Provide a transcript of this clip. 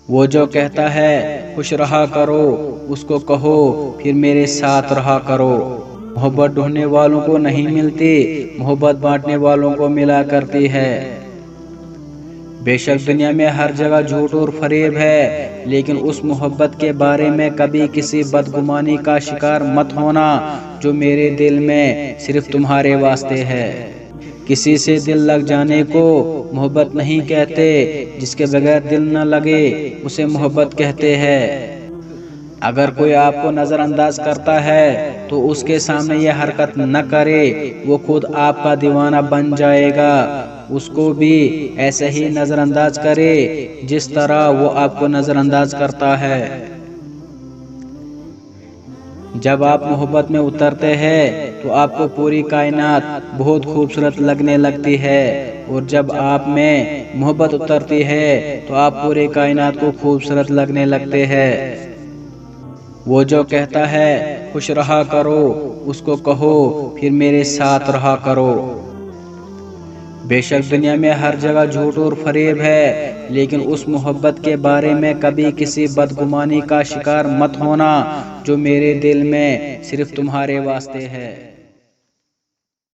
وہ جو کہتا ہے خوش رہا کرو، اس کو کہو پھر میرے ساتھ رہا کرو۔ محبت ڈھونڈنے والوں کو نہیں ملتی، محبت بانٹنے والوں کو ملا کرتی ہے۔ بے شک دنیا میں ہر جگہ جھوٹ اور فریب ہے، لیکن اس محبت کے بارے میں کبھی کسی بدگمانی کا شکار مت ہونا جو میرے دل میں صرف تمہارے واسطے ہے۔ کسی سے دل لگ جانے کو محبت نہیں کہتے، جس کے بغیر دل نہ لگے اسے محبت کہتے ہیں۔ اگر کوئی آپ کو نظر انداز کرتا ہے تو اس کے سامنے یہ حرکت نہ کرے، وہ خود آپ کا دیوانہ بن جائے گا۔ اس کو بھی ایسے ہی نظر انداز کرے جس طرح وہ آپ کو نظر انداز کرتا ہے۔ جب آپ محبت میں اترتے ہیں تو آپ کو پوری کائنات بہت خوبصورت لگنے لگتی ہے، اور جب آپ میں محبت اترتی ہے تو آپ پوری کائنات کو خوبصورت لگنے لگتے ہیں۔ وہ جو کہتا ہے خوش رہا کرو، اس کو کہو پھر میرے ساتھ رہا کرو۔ بے شک دنیا میں ہر جگہ جھوٹ اور فریب ہے، لیکن اس محبت کے بارے میں کبھی کسی بدگمانی کا شکار مت ہونا جو میرے دل میں صرف تمہارے واسطے ہے۔